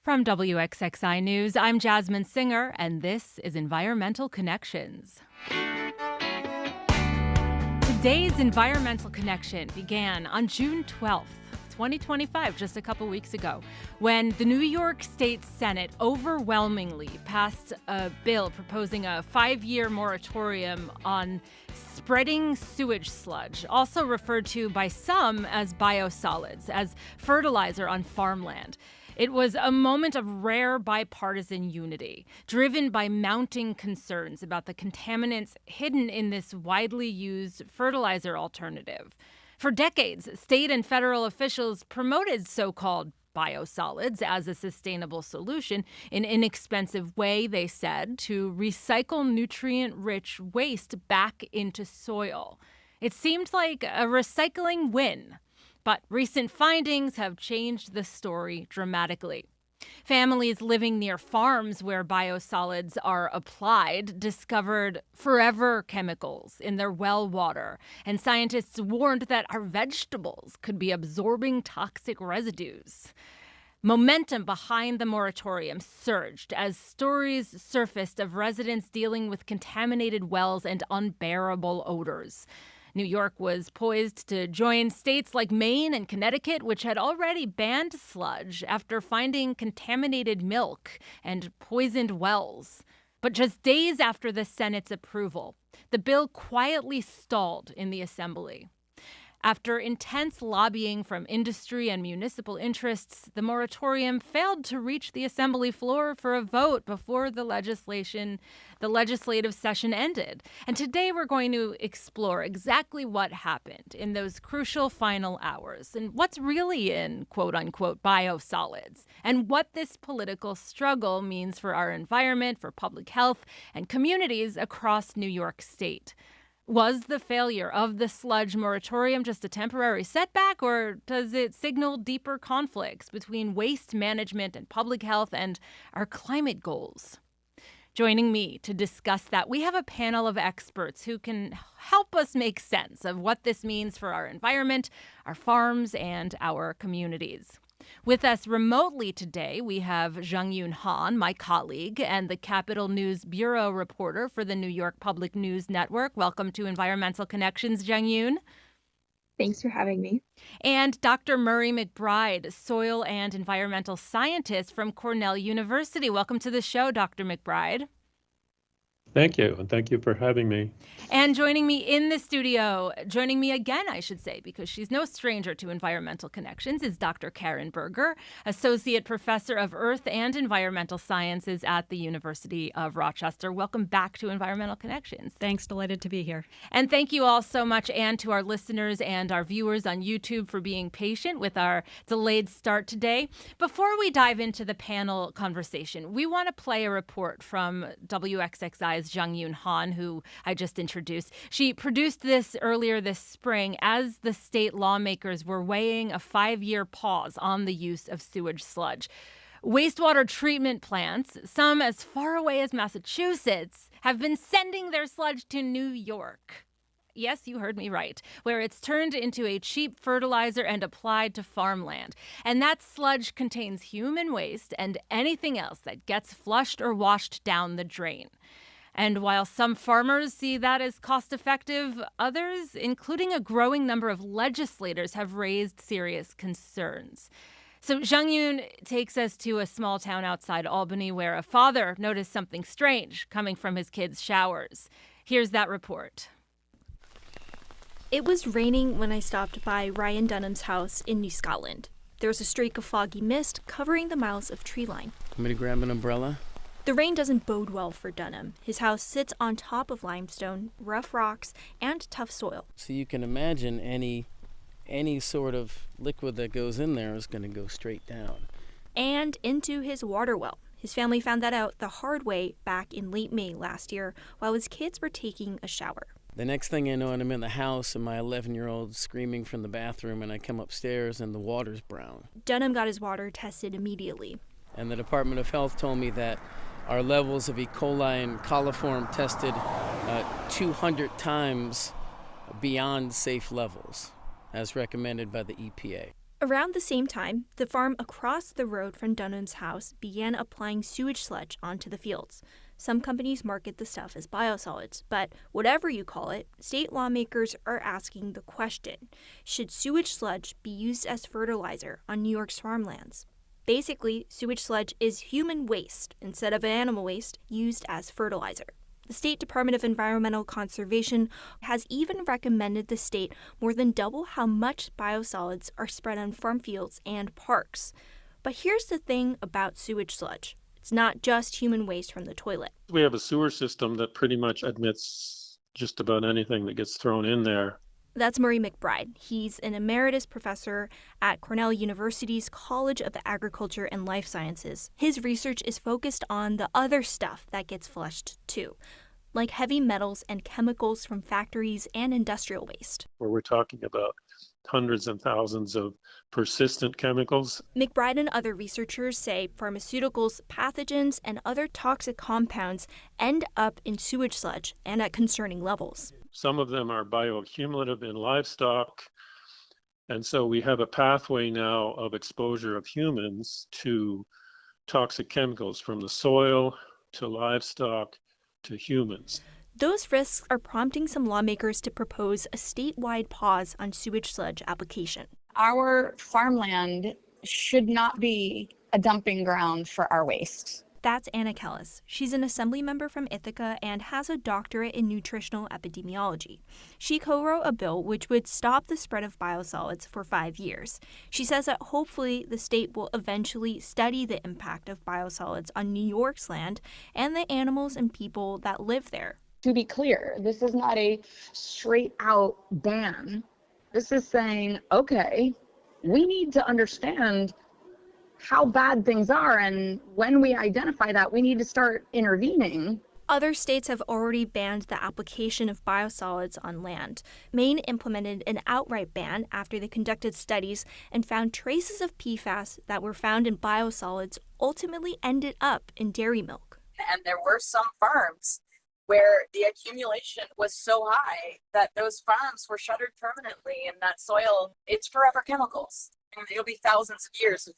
From WXXI News, I'm Jasmine Singer, and this is Environmental Connections. Today's Environmental Connection began on June 12th, 2025, just a couple weeks ago, when the New York State Senate overwhelmingly passed a bill proposing a 5-year moratorium on spreading sewage sludge, also referred to by some as biosolids, as fertilizer on farmland. It was a moment of rare bipartisan unity, driven by mounting concerns about the contaminants hidden in this widely used fertilizer alternative. For decades, state and federal officials promoted so-called biosolids as a sustainable solution, an inexpensive way, they said, to recycle nutrient-rich waste back into soil. It seemed like a recycling win. But recent findings have changed the story dramatically. Families living near farms where biosolids are applied discovered forever chemicals in their well water, and scientists warned that our vegetables could be absorbing toxic residues. Momentum behind the moratorium surged as stories surfaced of residents dealing with contaminated wells and unbearable odors. New York was poised to join states like Maine and Connecticut, which had already banned sludge after finding contaminated milk and poisoned wells. But just days after the Senate's approval, the bill quietly stalled in the Assembly. After intense lobbying from industry and municipal interests, the moratorium failed to reach the Assembly floor for a vote before the legislative session ended. And today we're going to explore exactly what happened in those crucial final hours and what's really in quote-unquote biosolids and what this political struggle means for our environment, for public health, and communities across New York State. Was the failure of the sludge moratorium just a temporary setback, or does it signal deeper conflicts between waste management and public health and our climate goals? Joining me to discuss that, we have a panel of experts who can help us make sense of what this means for our environment, our farms, and our communities. With us remotely today, we have Jeongyoon Han, my colleague, and the Capitol News Bureau reporter for the New York Public News Network. Welcome to Environmental Connections, Jeongyoon. Thanks for having me. And Dr. Murray McBride, soil and environmental scientist from Cornell University. Welcome to the show, Dr. McBride. Thank you, and thank you for having me. And joining me in the studio, joining me again, I should say, because she's no stranger to Environmental Connections, is Dr. Karen Berger, Associate Professor of Earth and Environmental Sciences at the University of Rochester. Welcome back to Environmental Connections. Thanks, delighted to be here. And thank you all so much, and to our listeners and our viewers on YouTube for being patient with our delayed start today. Before we dive into the panel conversation, we want to play a report from WXXI's Jeongyoon Han, who I just introduced. She produced this earlier this spring as the state lawmakers were weighing a 5-year pause on the use of sewage sludge. Wastewater treatment plants, some as far away as Massachusetts, have been sending their sludge to New York. Yes, you heard me right, where it's turned into a cheap fertilizer and applied to farmland. And that sludge contains human waste and anything else that gets flushed or washed down the drain. And while some farmers see that as cost-effective, others, including a growing number of legislators, have raised serious concerns. So Jeongyoon takes us to a small town outside Albany where a father noticed something strange coming from his kids' showers. Here's that report. It was raining when I stopped by Ryan Dunham's house in New Scotland. There was a streak of foggy mist covering the miles of tree line. Want me to grab an umbrella? The rain doesn't bode well for Dunham. His house sits on top of limestone, rough rocks, and tough soil. So you can imagine any sort of liquid that goes in there is going to go straight down. And into his water well. His family found that out the hard way back in late May last year while his kids were taking a shower. The next thing I know, I'm in the house and my 11-year-old screaming from the bathroom, and I come upstairs and the water's brown. Dunham got his water tested immediately. And the Department of Health told me that our levels of E. coli and coliform tested 200 times beyond safe levels, as recommended by the EPA. Around the same time, the farm across the road from Dunham's house began applying sewage sludge onto the fields. Some companies market the stuff as biosolids, but whatever you call it, state lawmakers are asking the question, should sewage sludge be used as fertilizer on New York's farmlands? Basically, sewage sludge is human waste instead of animal waste used as fertilizer. The State Department of Environmental Conservation has even recommended the state more than double how much biosolids are spread on farm fields and parks. But here's the thing about sewage sludge. It's not just human waste from the toilet. We have a sewer system that pretty much admits just about anything that gets thrown in there. That's Murray McBride. He's an emeritus professor at Cornell University's College of Agriculture and Life Sciences. His research is focused on the other stuff that gets flushed too, like heavy metals and chemicals from factories and industrial waste. Where we're talking about hundreds and thousands of persistent chemicals. McBride and other researchers say pharmaceuticals, pathogens, and other toxic compounds end up in sewage sludge and at concerning levels. Some of them are bioaccumulative in livestock. And so we have a pathway now of exposure of humans to toxic chemicals from the soil to livestock to humans. Those risks are prompting some lawmakers to propose a statewide pause on sewage sludge application. Our farmland should not be a dumping ground for our waste. That's Anna Kellis. She's an assembly member from Ithaca and has a doctorate in nutritional epidemiology. She co-wrote a bill which would stop the spread of biosolids for 5 years. She says that hopefully the state will eventually study the impact of biosolids on New York's land and the animals and people that live there. To be clear, this is not a straight out ban. This is saying, okay, we need to understand how bad things are, and when we identify that, we need to start intervening. Other states have already banned the application of biosolids on land. Maine implemented an outright ban after they conducted studies and found traces of PFAS that were found in biosolids ultimately ended up in dairy milk. And there were some farms where the accumulation was so high that those farms were shuttered permanently, and that soil, it's forever chemicals. And it'll be thousands of years of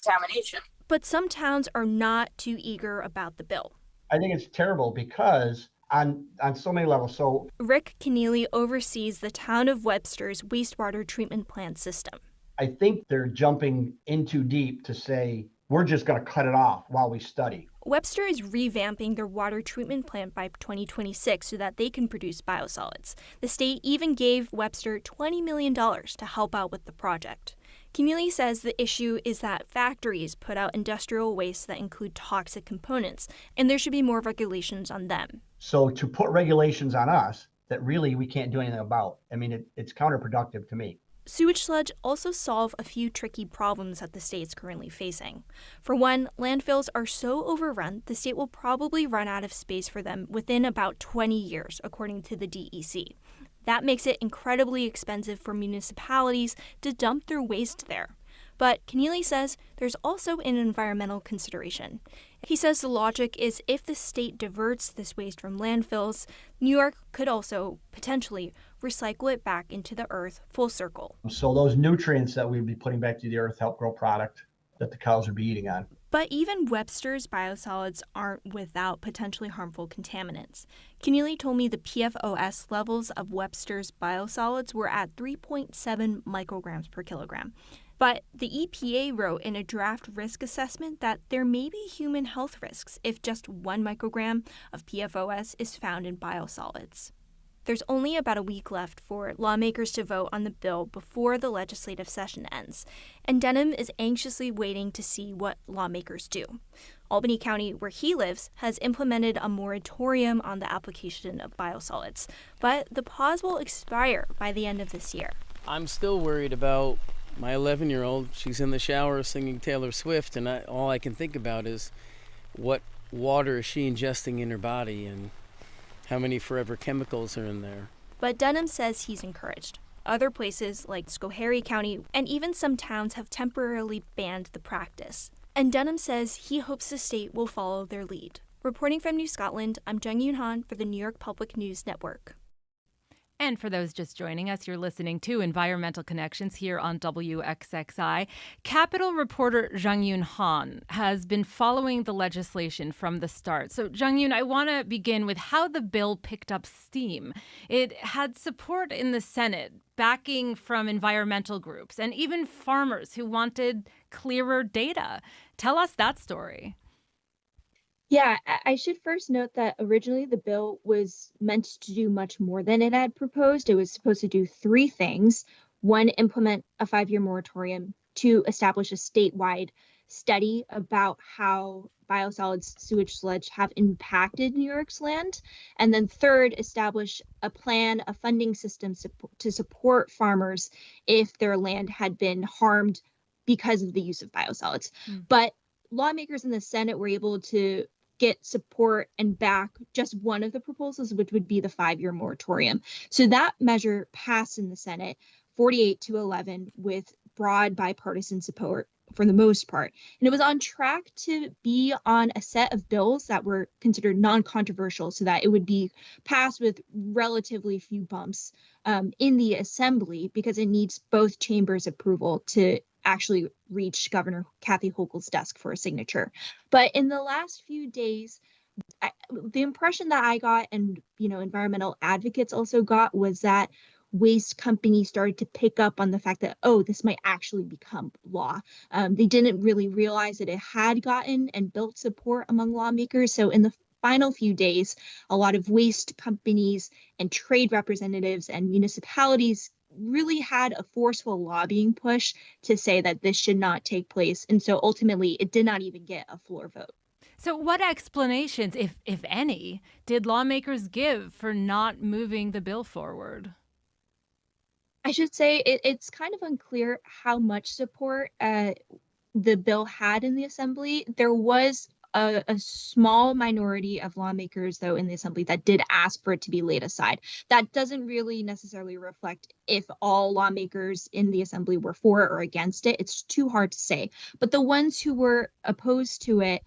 contamination. But some towns are not too eager about the bill. I think it's terrible because on so many levels. So Rick Keneally oversees the town of Webster's wastewater treatment plant system. I think they're jumping in too deep to say, we're just going to cut it off while we study. Webster is revamping their water treatment plant by 2026 so that they can produce biosolids. The state even gave Webster $20 million to help out with the project. Keneally says the issue is that factories put out industrial waste that include toxic components, and there should be more regulations on them. So to put regulations on us that really we can't do anything about, I mean, it's counterproductive to me. Sewage sludge also solve a few tricky problems that the state's currently facing. For one, landfills are so overrun, the state will probably run out of space for them within about 20 years, according to the DEC. That makes it incredibly expensive for municipalities to dump their waste there. But Keneally says there's also an environmental consideration. He says the logic is if the state diverts this waste from landfills, New York could also potentially recycle it back into the earth full circle. So those nutrients that we'd be putting back to the earth help grow product that the cows would be eating on. But even Webster's biosolids aren't without potentially harmful contaminants. Keneally told me the PFAS levels of Webster's biosolids were at 3.7 micrograms per kilogram. But the EPA wrote in a draft risk assessment that there may be human health risks if just 1 microgram of PFAS is found in biosolids. There's only about a week left for lawmakers to vote on the bill before the legislative session ends, and Denham is anxiously waiting to see what lawmakers do. Albany County, where he lives, has implemented a moratorium on the application of biosolids, but the pause will expire by the end of this year. I'm still worried about my 11-year-old. She's in the shower singing Taylor Swift, and all I can think about is what water is she ingesting in her body and how many forever chemicals are in there. But Denham says he's encouraged. Other places like Schoharie County and even some towns have temporarily banned the practice. And Denham says he hopes the state will follow their lead. Reporting from New Scotland, I'm Jeongyoon for the New York Public News Network. And for those just joining us, you're listening to Environmental Connections here on WXXI. Capitol reporter Jeongyoon has been following the legislation from the start. So, Jeongyoon, I want to begin with how the bill picked up steam. It had support in the Senate, backing from environmental groups, and even farmers who wanted clearer data. Tell us that story. Yeah, I should first note that originally the bill was meant to do much more than it had proposed. It was supposed to do three things. One, implement a 5-year moratorium. Two, establish a statewide study about how biosolids, sewage, sludge have impacted New York's land. And then third, establish a plan, a funding system to support farmers if their land had been harmed because of the use of biosolids. But lawmakers in the Senate were able to get support and back just one of the proposals, which would be the 5-year moratorium. So that measure passed in the Senate 48-11 with broad bipartisan support for the most part. And it was on track to be on a set of bills that were considered non-controversial so that it would be passed with relatively few bumps in the assembly, because it needs both chambers' approval to actually reach Governor Kathy Hochul's desk for a signature. But in the last few days, the impression that I got, and environmental advocates also got, was that waste companies started to pick up on the fact that, oh, this might actually become law. They didn't really realize that it had gotten and built support among lawmakers. So in the final few days, a lot of waste companies and trade representatives and municipalities really had a forceful lobbying push to say that this should not take place. And so ultimately, it did not even get a floor vote. So what explanations, if any, did lawmakers give for not moving the bill forward? I should say it's kind of unclear how much support the bill had in the assembly. There was a small minority of lawmakers, though, in the assembly that did ask for it to be laid aside. That doesn't really necessarily reflect if all lawmakers in the assembly were for or against it. It's too hard to say. But the ones who were opposed to it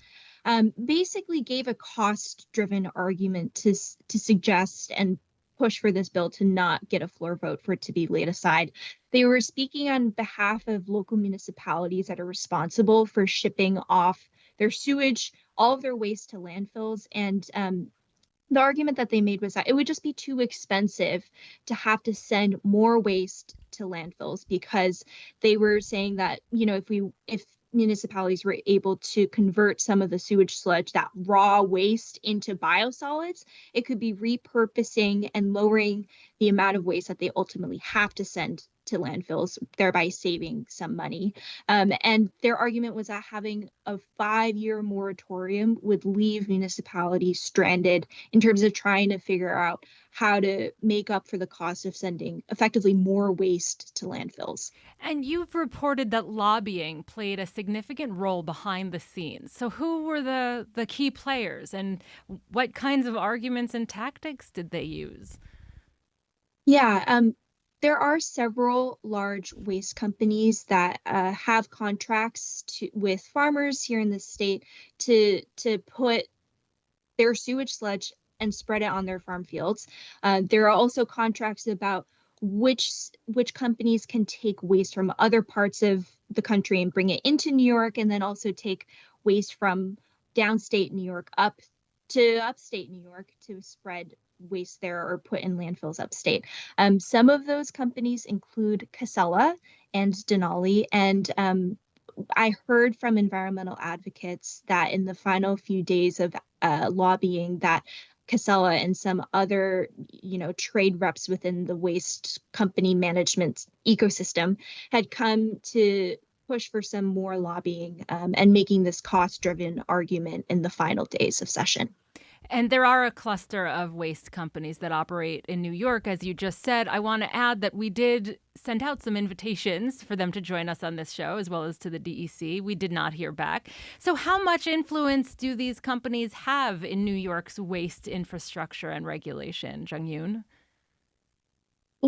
basically gave a cost-driven argument to suggest and push for this bill to not get a floor vote, for it to be laid aside. They were speaking on behalf of local municipalities that are responsible for shipping off their sewage, all of their waste to landfills. And the argument that they made was that it would just be too expensive to have to send more waste to landfills, because they were saying that, if municipalities were able to convert some of the sewage sludge, that raw waste, into biosolids, it could be repurposing and lowering the amount of waste that they ultimately have to send to landfills, thereby saving some money. And their argument was that having a 5-year moratorium would leave municipalities stranded in terms of trying to figure out how to make up for the cost of sending effectively more waste to landfills. And you've reported that lobbying played a significant role behind the scenes. So who were the key players, and what kinds of arguments and tactics did they use? Yeah, there are several large waste companies that have contracts with farmers here in the state to put their sewage sludge and spread it on their farm fields. There are also contracts about which companies can take waste from other parts of the country and bring it into New York, and then also take waste from downstate New York up to upstate New York to spread waste there or put in landfills upstate. Some of those companies include Casella and Denali, and I heard from environmental advocates that in the final few days of lobbying, that Casella and some other, trade reps within the waste company management ecosystem had come to push for some more lobbying and making this cost-driven argument in the final days of session. And there are a cluster of waste companies that operate in New York, as you just said. I want to add that we did send out some invitations for them to join us on this show, as well as to the DEC. We did not hear back. So how much influence do these companies have in New York's waste infrastructure and regulation, Jeongyoon?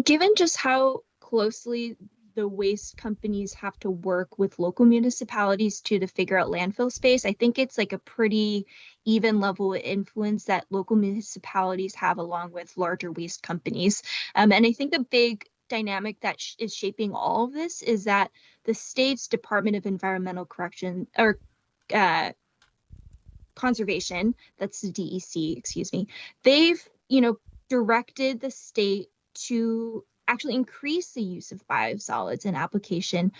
Given just how closely the waste companies have to work with local municipalities to figure out landfill space. I think it's like a pretty even level of influence that local municipalities have along with larger waste companies. And I think a big dynamic that is shaping all of this is that the state's Department of Environmental Correction or Conservation, that's the DEC, excuse me, they've, directed the state to actually increase the use of biosolids in application,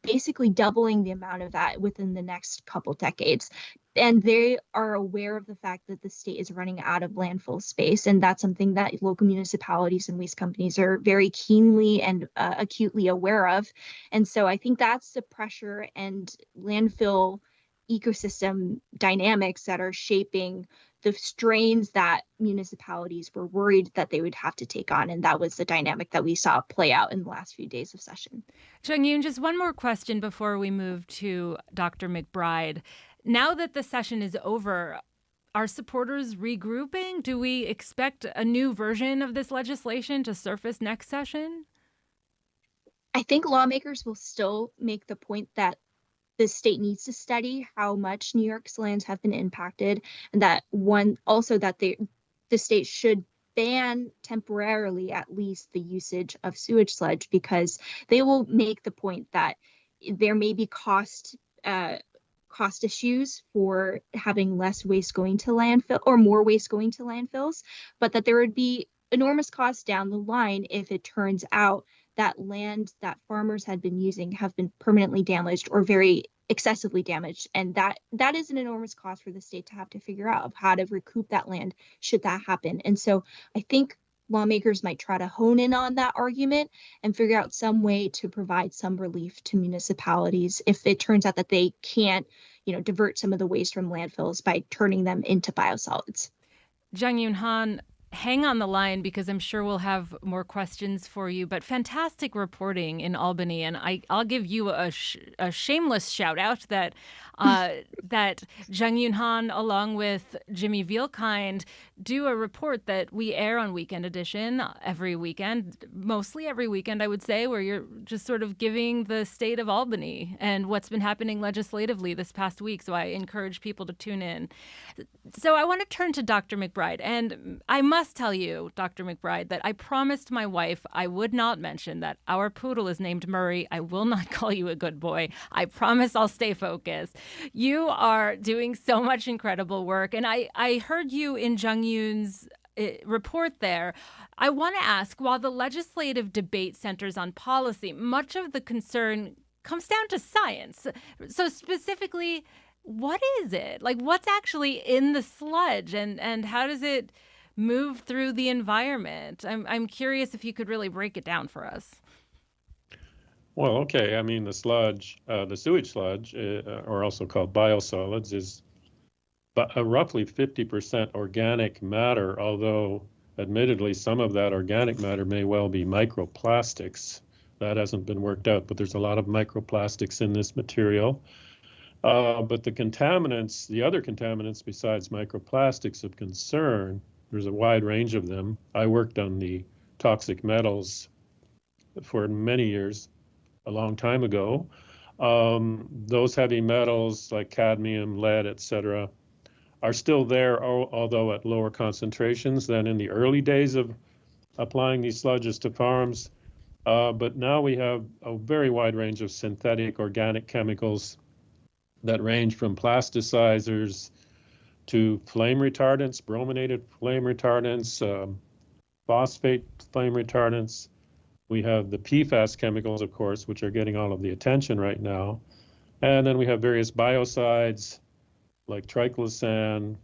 basically doubling the amount of that within the next couple decades. And they are aware of the fact that the state is running out of landfill space. And that's something that local municipalities and waste companies are very keenly and acutely aware of. And so I think that's the pressure and landfill ecosystem dynamics that are shaping the strains that municipalities were worried that they would have to take on. And that was the dynamic that we saw play out in the last few days of session. Jeongyoon, just one more question before we move to Dr. McBride. Now that the session is over, are supporters regrouping? Do we expect a new version of this legislation to surface next session? I think lawmakers will still make the point that the state needs to study how much New York's lands have been impacted, and that the state should ban temporarily at least the usage of sewage sludge, because they will make the point that there may be cost issues for having less waste going to landfill or more waste going to landfills, but that there would be enormous costs down the line if it turns out that land that farmers had been using have been permanently damaged or very excessively damaged. And that is an enormous cost for the state to have to figure out how to recoup that land should that happen. And so I think lawmakers might try to hone in on that argument and figure out some way to provide some relief to municipalities if it turns out that they can't, divert some of the waste from landfills by turning them into biosolids. Jeongyoon Han, hang on the line because I'm sure we'll have more questions for you, but fantastic reporting in Albany. And I'll give you a shameless shout out that that Jeongyoon Han, along with Jimmy Vielkind, do a report that we air on Weekend Edition every weekend, mostly every weekend, I would say, where you're just sort of giving the state of Albany and what's been happening legislatively this past week. So I encourage people to tune in. So I want to turn to Dr. McBride. And I must tell you, Dr. McBride, that I promised my wife I would not mention that our poodle is named Murray. I will not call you a good boy. I promise I'll stay focused. You are doing so much incredible work. And I heard you in Jeongyoon's report there. I want to ask, while the legislative debate centers on policy, much of the concern comes down to science. So specifically, what is it? Like, what's actually in the sludge and how does it move through the environment? I'm curious if you could really break it down for us. Well, okay. I mean, the sludge, the sewage sludge, or also called biosolids, is roughly 50% organic matter, although admittedly some of that organic matter may well be microplastics. That hasn't been worked out, but there's a lot of microplastics in this material. But the contaminants, the other contaminants besides microplastics of concern, there's a wide range of them. I worked on the toxic metals for many years, a long time ago. Those heavy metals like cadmium, lead, etc., are still there, although at lower concentrations than in the early days of applying these sludges to farms. But now we have a very wide range of synthetic organic chemicals that range from plasticizers to flame retardants, brominated flame retardants, phosphate flame retardants. We have the PFAS chemicals, of course, which are getting all of the attention right now. And then we have various biocides like triclosan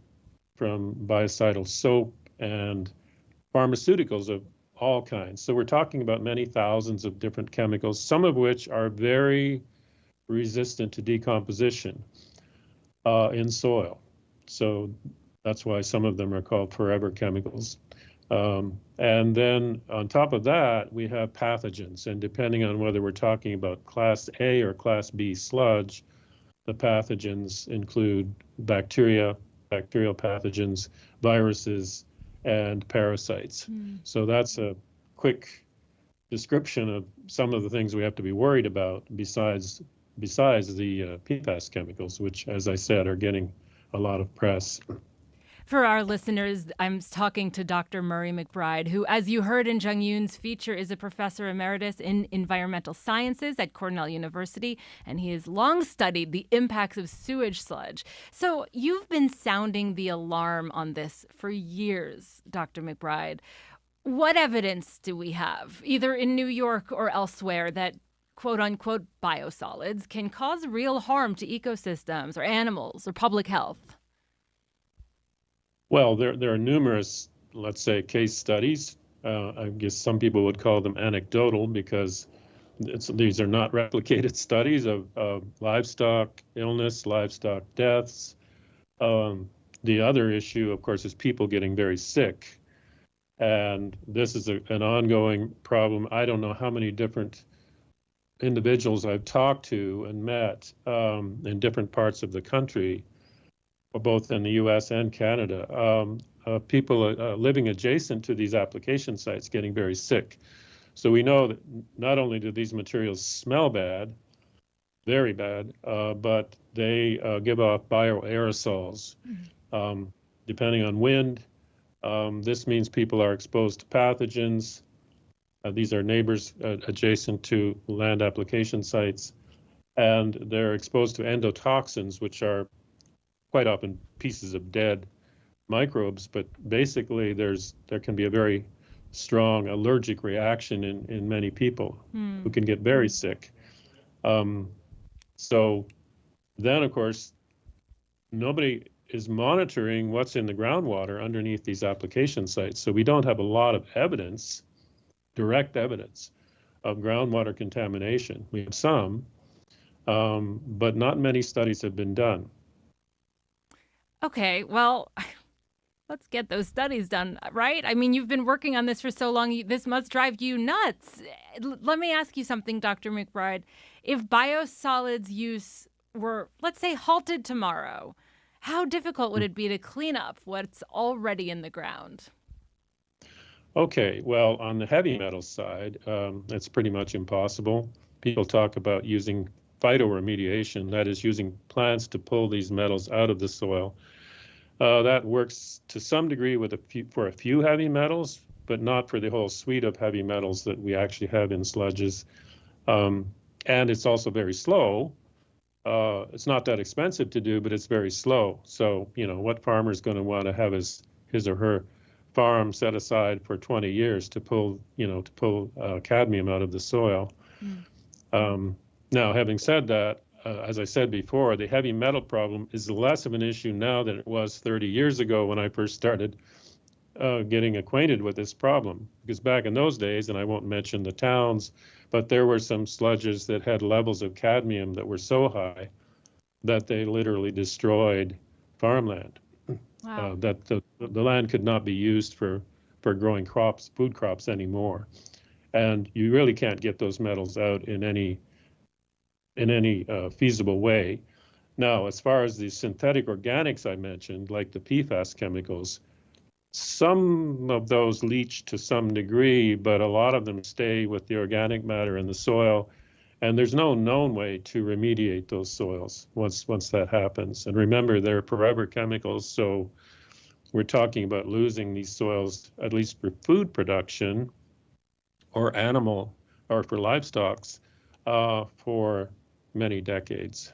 from biocidal soap and pharmaceuticals of all kinds. So we're talking about many thousands of different chemicals, some of which are very resistant to decomposition in soil. So that's why some of them are called forever chemicals. And then on top of that, we have pathogens. And depending on whether we're talking about Class A or Class B sludge, the pathogens include bacteria, bacterial pathogens, viruses, and parasites. So that's a quick description of some of the things we have to be worried about besides the PFAS chemicals, which, as I said, are getting a lot of press. For our listeners, I'm talking to Dr. Murray McBride, who, as you heard in Jeongyoon's feature, is a professor emeritus in environmental sciences at Cornell University, and he has long studied the impacts of sewage sludge. So you've been sounding the alarm on this for years, Dr. McBride. What evidence do we have, either in New York or elsewhere, that quote-unquote biosolids can cause real harm to ecosystems or animals or public health? Well, there are numerous, let's say, case studies. I guess some people would call them anecdotal because these are not replicated studies of livestock illness, livestock deaths. The other issue, of course, is people getting very sick. And this is an ongoing problem. I don't know how many different individuals I've talked to and met in different parts of the country, both in the US and Canada, people living adjacent to these application sites getting very sick. So we know that not only do these materials smell bad, very bad, but they give off bioaerosols. Depending on wind, this means people are exposed to pathogens. These are neighbors adjacent to land application sites, and they're exposed to endotoxins, which are quite often pieces of dead microbes, but basically there can be a very strong allergic reaction in many people who can get very sick. So then, of course, nobody is monitoring what's in the groundwater underneath these application sites. So we don't have a lot of evidence, direct evidence of groundwater contamination. We have some, but not many studies have been done. Okay, well, let's get those studies done, right? I mean, you've been working on this for so long. This must drive you nuts. Let me ask you something, Dr. McBride. If biosolids use were, let's say, halted tomorrow, how difficult would it be to clean up what's already in the ground? Okay, well, on the heavy metals side, it's pretty much impossible. People talk about using phytoremediation, that is using plants to pull these metals out of the soil. That works to some degree for a few heavy metals, but not for the whole suite of heavy metals that we actually have in sludges. And it's also very slow. It's not that expensive to do, but it's very slow. So, what farmer is going to want to have his or her farm set aside for 20 years to pull cadmium out of the soil? Now, having said that, as I said before, the heavy metal problem is less of an issue now than it was 30 years ago when I first started getting acquainted with this problem. Because back in those days, and I won't mention the towns, but there were some sludges that had levels of cadmium that were so high that they literally destroyed farmland. Wow. That the land could not be used for growing food crops anymore. And you really can't get those metals out in any feasible way. Now, as far as the synthetic organics I mentioned, like the PFAS chemicals, some of those leach to some degree, but a lot of them stay with the organic matter in the soil, and there's no known way to remediate those soils once that happens. And remember, they're forever chemicals, so we're talking about losing these soils, at least for food production or animal or for livestock, for many decades.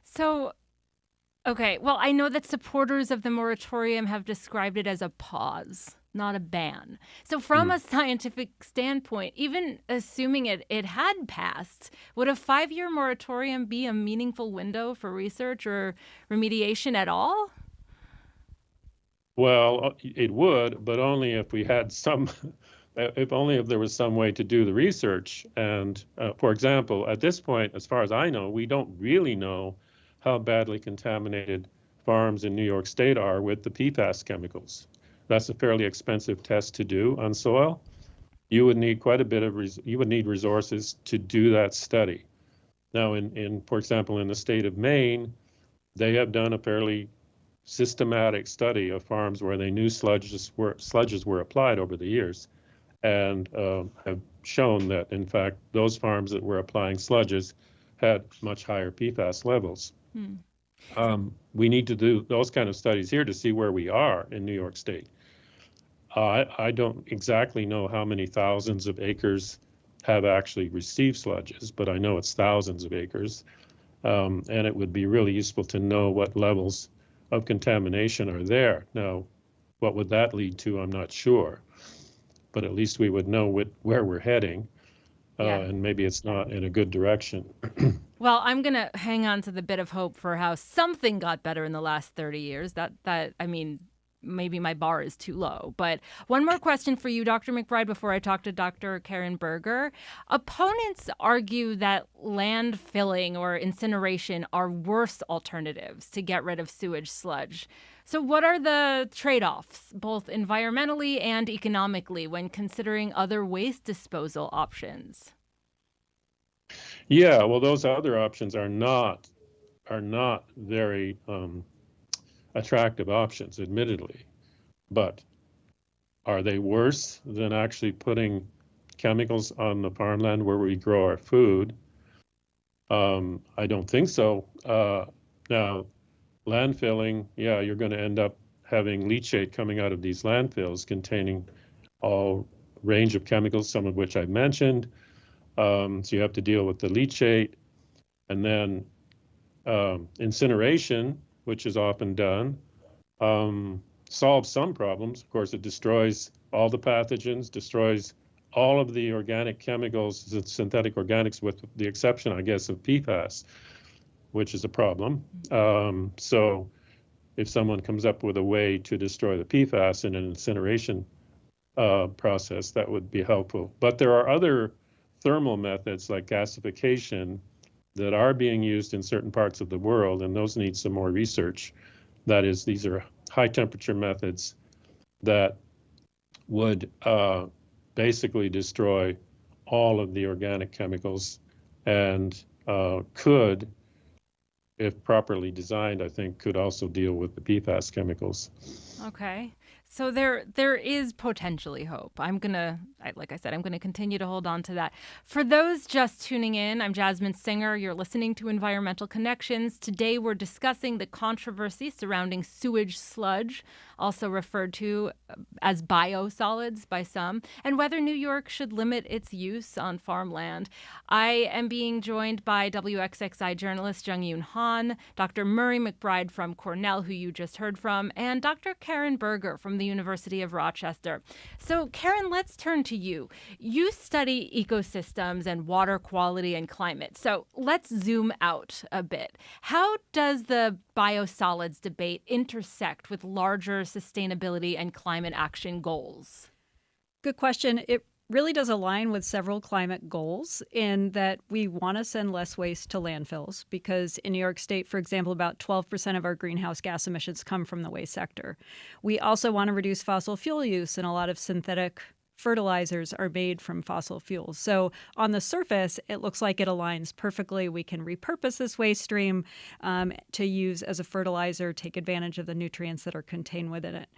So, okay, well, I know that supporters of the moratorium have described it as a pause, not a ban. So from a scientific standpoint, even assuming it had passed, would a 5-year moratorium be a meaningful window for research or remediation at all? Well, it would, but only if we had if there was some way to do the research. And for example, at this point, as far as I know, we don't really know how badly contaminated farms in New York State are with the PFAS chemicals. That's a fairly expensive test to do on soil. You would need quite a bit of resources to do that study. Now, for example, in the state of Maine, they have done a fairly systematic study of farms where they knew sludges were applied over the years, and have shown that, in fact, those farms that were applying sludges had much higher PFAS levels. We need to do those kind of studies here to see where we are in New York State. I don't exactly know how many thousands of acres have actually received sludges, but I know it's thousands of acres. And it would be really useful to know what levels of contamination are there. Now, what would that lead to? I'm not sure. But at least we would know where we're heading. And maybe it's not in a good direction. Well, I'm going to hang on to the bit of hope for how something got better in the last 30 years. I mean, maybe my bar is too low. But one more question for you, Dr. McBride, before I talk to Dr. Karen Berger. Opponents argue that landfilling or incineration are worse alternatives to get rid of sewage sludge. So what are the trade-offs, both environmentally and economically, when considering other waste disposal options? Yeah, well, those other options are not very attractive options, admittedly. But are they worse than actually putting chemicals on the farmland where we grow our food? I don't think so. Now, landfilling, yeah, you're going to end up having leachate coming out of these landfills containing all range of chemicals, some of which I've mentioned. So you have to deal with the leachate. And then incineration, which is often done, solves some problems. Of course, it destroys all the pathogens, destroys all of the organic chemicals, synthetic organics, with the exception, I guess, of PFAS, which is a problem. So if someone comes up with a way to destroy the PFAS in an incineration process, that would be helpful. But there are other thermal methods like gasification that are being used in certain parts of the world, and those need some more research. That is, these are high temperature methods that would basically destroy all of the organic chemicals and could, if properly designed, I think could also deal with the PFAS chemicals. Okay. So there is potentially hope. Like I said, I'm going to continue to hold on to that. For those just tuning in, I'm Jasmine Singer. You're listening to Environmental Connections. Today we're discussing the controversy surrounding sewage sludge, also referred to as biosolids by some, and whether New York should limit its use on farmland. I am being joined by WXXI journalist Jeongyoon Han, Dr. Murray McBride from Cornell, who you just heard from, and Dr. Karen Berger from the University of Rochester. So, Karen, let's turn to you. You study ecosystems and water quality and climate. So let's zoom out a bit. How does the biosolids debate intersect with larger sustainability and climate action goals? Good question. It really does align with several climate goals in that we want to send less waste to landfills because in New York State, for example, about 12% of our greenhouse gas emissions come from the waste sector. We also want to reduce fossil fuel use, and a lot of synthetic fertilizers are made from fossil fuels. So on the surface, it looks like it aligns perfectly. We can repurpose this waste stream to use as a fertilizer, take advantage of the nutrients that are contained within it.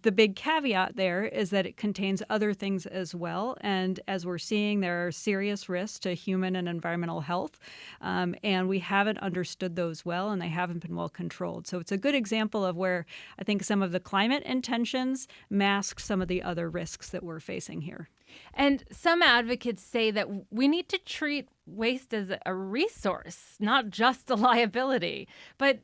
The big caveat there is that it contains other things as well. And as we're seeing, there are serious risks to human and environmental health. And we haven't understood those well, and they haven't been well controlled. So it's a good example of where I think some of the climate intentions mask some of the other risks that we're facing here. And some advocates say that we need to treat waste as a resource, not just a liability. But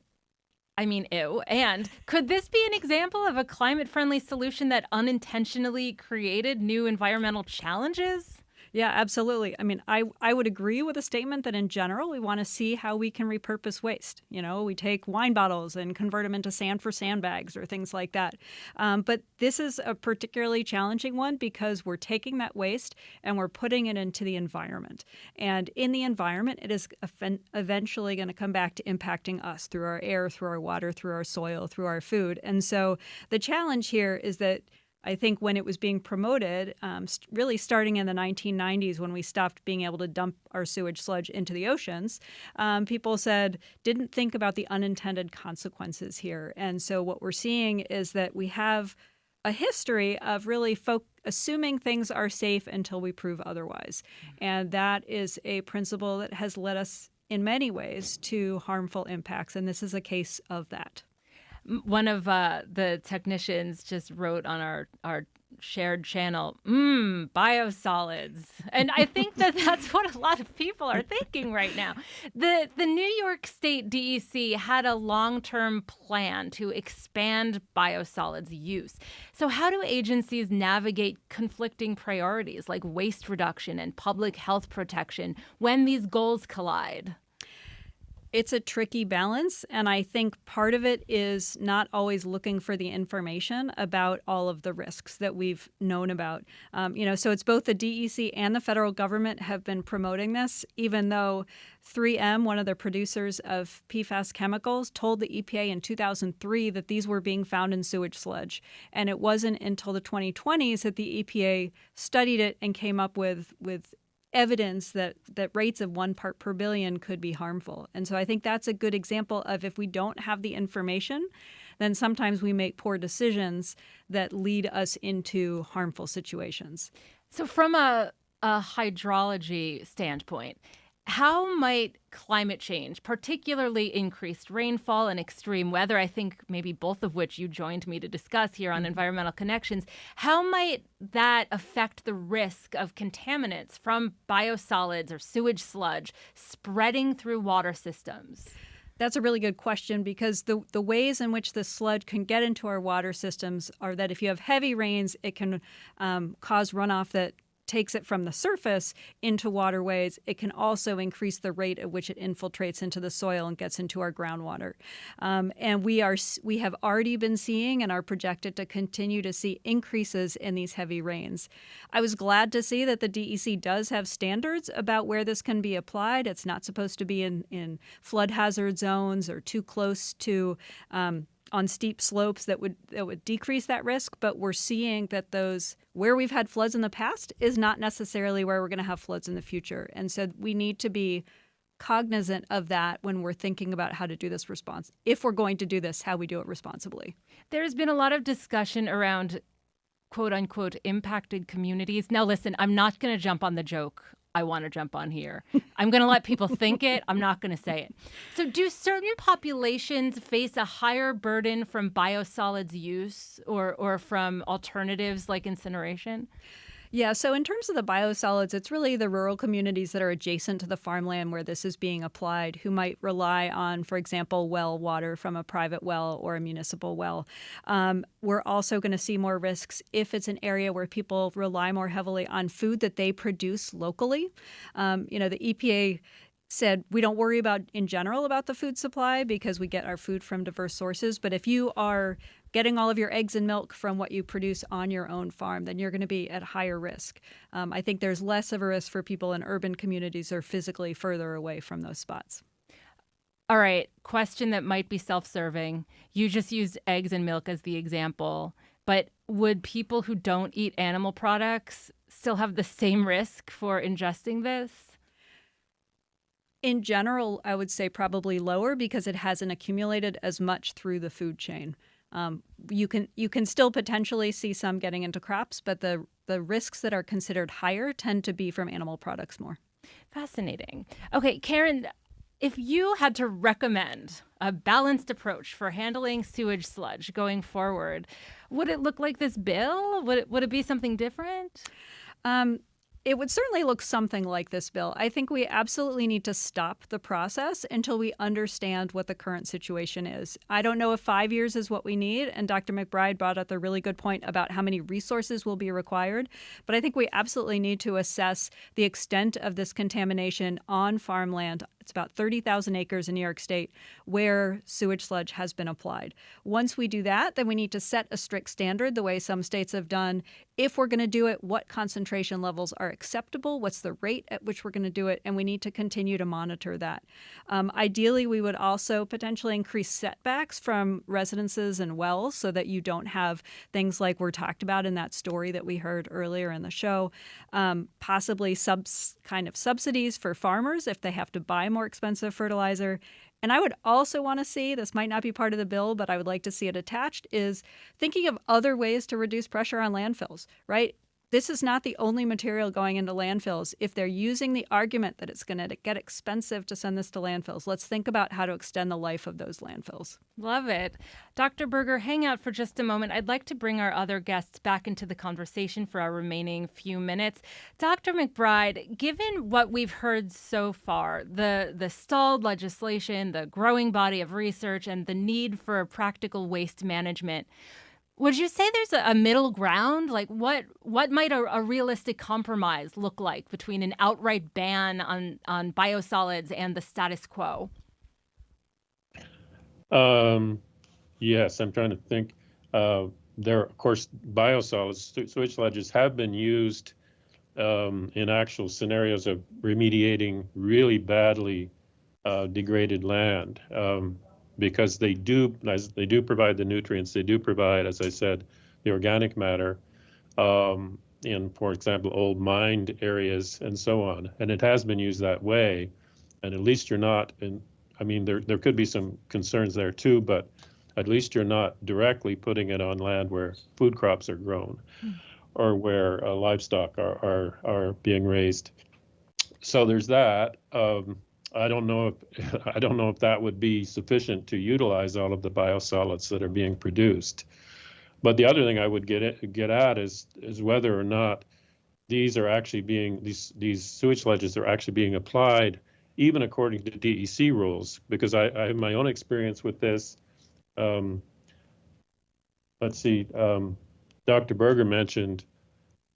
I mean, ew. And could this be an example of a climate-friendly solution that unintentionally created new environmental challenges? Yeah, absolutely. I mean, I would agree with the statement that in general, we want to see how we can repurpose waste. You know, we take wine bottles and convert them into sand for sandbags or things like that. But this is a particularly challenging one because we're taking that waste and we're putting it into the environment. And in the environment, it is eventually going to come back to impacting us through our air, through our water, through our soil, through our food. And so the challenge here is that I think when it was being promoted, really starting in the 1990s when we stopped being able to dump our sewage sludge into the oceans, people didn't think about the unintended consequences here. And so what we're seeing is that we have a history of really assuming things are safe until we prove otherwise. And that is a principle that has led us in many ways to harmful impacts. And this is a case of that. One of the technicians just wrote on our shared channel, biosolids. And I think that's what a lot of people are thinking right now. The New York State DEC had a long-term plan to expand biosolids use. So how do agencies navigate conflicting priorities like waste reduction and public health protection when these goals collide? It's a tricky balance, and I think part of it is not always looking for the information about all of the risks that we've known about. So it's both the DEC and the federal government have been promoting this, even though 3M, one of the producers of PFAS chemicals, told the EPA in 2003 that these were being found in sewage sludge. And it wasn't until the 2020s that the EPA studied it and came up with evidence that rates of 1 part per billion could be harmful. And so I think that's a good example of if we don't have the information, then sometimes we make poor decisions that lead us into harmful situations. So from a hydrology standpoint, how might climate change, particularly increased rainfall and extreme weather, I think maybe both of which you joined me to discuss here on Environmental Connections, how might that affect the risk of contaminants from biosolids or sewage sludge spreading through water systems? That's a really good question, because the ways in which the sludge can get into our water systems are that if you have heavy rains, it can cause runoff that takes it from the surface into waterways. It can also increase the rate at which it infiltrates into the soil and gets into our groundwater. And we have already been seeing and are projected to continue to see increases in these heavy rains. I was glad to see that the DEC does have standards about where this can be applied. It's not supposed to be in flood hazard zones or too close to on steep slopes that would decrease that risk, but we're seeing that those where we've had floods in the past is not necessarily where we're going to have floods in the future. And so we need to be cognizant of that when we're thinking about how to do this response. If we're going to do this, how we do it responsibly. There's been a lot of discussion around quote unquote impacted communities. Now, listen, I'm not going to jump on the joke I want to jump on here. I'm going to let people think it. I'm not going to say it. So do certain populations face a higher burden from biosolids use or from alternatives like incineration? Yeah, so in terms of the biosolids, it's really the rural communities that are adjacent to the farmland where this is being applied who might rely on, for example, well water from a private well or a municipal well. We're also going to see more risks if it's an area where people rely more heavily on food that they produce locally. The EPA said we don't worry about in general about the food supply because we get our food from diverse sources. But if you are getting all of your eggs and milk from what you produce on your own farm, then you're going to be at higher risk. I think there's less of a risk for people in urban communities or physically further away from those spots. All right, question that might be self-serving. You just used eggs and milk as the example, but would people who don't eat animal products still have the same risk for ingesting this? In general, I would say probably lower because it hasn't accumulated as much through the food chain. You can still potentially see some getting into crops, but the risks that are considered higher tend to be from animal products more. Fascinating. Okay, Karen, if you had to recommend a balanced approach for handling sewage sludge going forward, would it look like this bill? Would it be something different? It would certainly look something like this bill. I think we absolutely need to stop the process until we understand what the current situation is. I don't know if 5 years is what we need, and Dr. McBride brought up a really good point about how many resources will be required, but I think we absolutely need to assess the extent of this contamination on farmland. It's about 30,000 acres in New York State where sewage sludge has been applied. Once we do that, then we need to set a strict standard the way some states have done. If we're going to do it, what concentration levels are acceptable? What's the rate at which we're going to do it? And we need to continue to monitor that. Ideally, we would also potentially increase setbacks from residences and wells so that you don't have things like we're talked about in that story that we heard earlier in the show. Possibly kind of subsidies for farmers if they have to buy more expensive fertilizer. And I would also want to see, this might not be part of the bill, but I would like to see it attached, is thinking of other ways to reduce pressure on landfills, right? this is not the only material going into landfills. If they're using the argument that it's going to get expensive to send this to landfills, let's think about how to extend the life of those landfills. Love it. Dr. Berger, hang out for just a moment. I'd like to bring our other guests back into the conversation for our remaining few minutes. Dr. McBride, given what we've heard so far, the stalled legislation, the growing body of research, and the need for practical waste management, would you say there's a middle ground? Like what might a realistic compromise look like between an outright ban on biosolids and the status quo? Yes, I'm trying to think. There, of course, biosolids, sewage sludges have been used in actual scenarios of remediating really badly degraded land. Because they do provide the nutrients, they do provide, as I said, the organic matter in, for example, old mined areas and so on. And it has been used that way. And at least you're not, there could be some concerns there too, but at least you're not directly putting it on land where food crops are grown or where livestock are being raised. So there's that. I don't know if that would be sufficient to utilize all of the biosolids that are being produced. But the other thing I would get at is whether or not these are actually these sewage sludges are actually being applied even according to DEC rules. Because I have my own experience with this. Dr. Berger mentioned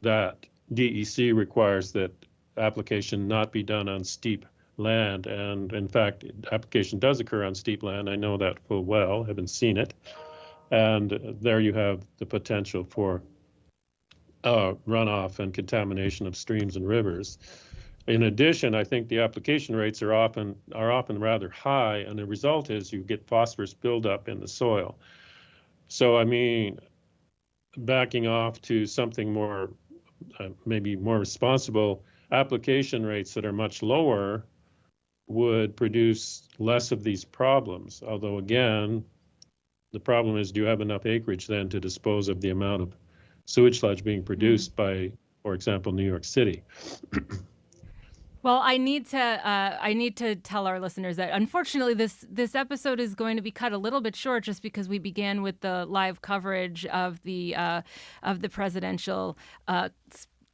that DEC requires that application not be done on steep land, and in fact, application does occur on steep land. I know that full well, haven't seen it. And there you have the potential for runoff and contamination of streams and rivers. In addition, I think the application rates are often rather high, and the result is you get phosphorus buildup in the soil. So, backing off to something more, maybe more responsible, application rates that are much lower would produce less of these problems. Although again, the problem is, do you have enough acreage then to dispose of the amount of sewage sludge being produced by, for example, New York City? Well, I need to tell our listeners that unfortunately this episode is going to be cut a little bit short just because we began with the live coverage of the presidential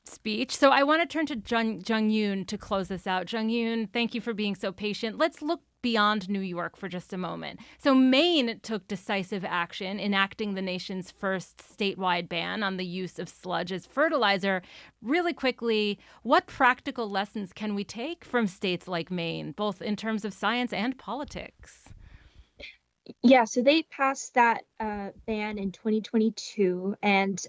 speech. So I want to turn to Jeongyoon to close this out. Jeongyoon, thank you for being so patient. Let's look beyond New York for just a moment. So Maine took decisive action, enacting the nation's first statewide ban on the use of sludge as fertilizer. Really quickly, what practical lessons can we take from states like Maine, both in terms of science and politics? Yeah, so they passed that ban in 2022, and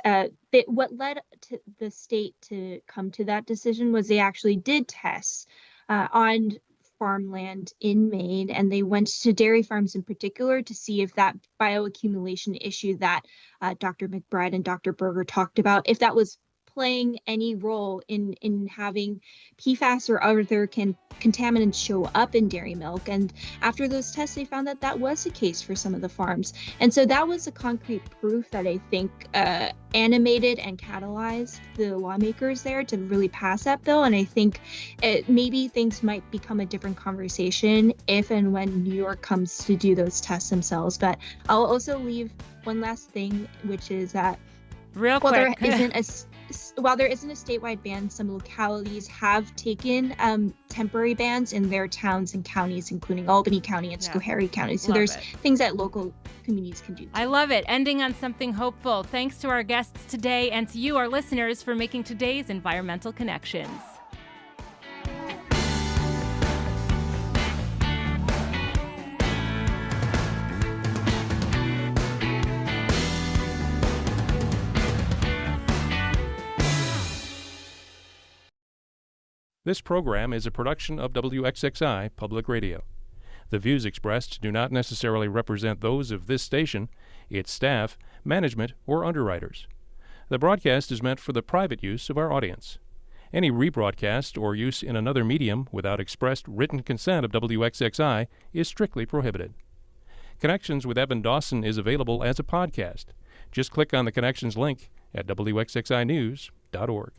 what led to the state to come to that decision was they actually did tests on farmland in Maine, and they went to dairy farms in particular to see if that bioaccumulation issue that Dr. McBride and Dr. Berger talked about, if that was playing any role in having PFAS or other contaminants show up in dairy milk. And after those tests, they found that that was the case for some of the farms. And so that was a concrete proof that I think animated and catalyzed the lawmakers there to really pass that bill. And I think maybe things might become a different conversation if and when New York comes to do those tests themselves. But I'll also leave one last thing, which is that Real quick. While there isn't a statewide ban, some localities have taken temporary bans in their towns and counties, including Albany County and Schoharie County. So there's things that local communities can do. I love it. Ending on something hopeful. Thanks to our guests today and to you, our listeners, for making today's Environmental Connections. This program is a production of WXXI Public Radio. The views expressed do not necessarily represent those of this station, its staff, management, or underwriters. The broadcast is meant for the private use of our audience. Any rebroadcast or use in another medium without expressed written consent of WXXI is strictly prohibited. Connections with Evan Dawson is available as a podcast. Just click on the Connections link at WXXInews.com. www.unintended.org.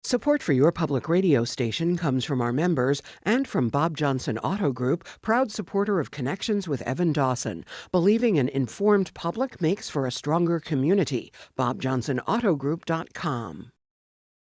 Support for your public radio station comes from our members and from Bob Johnson Auto Group, proud supporter of Connections with Evan Dawson. Believing an informed public makes for a stronger community. BobJohnsonAutoGroup.com.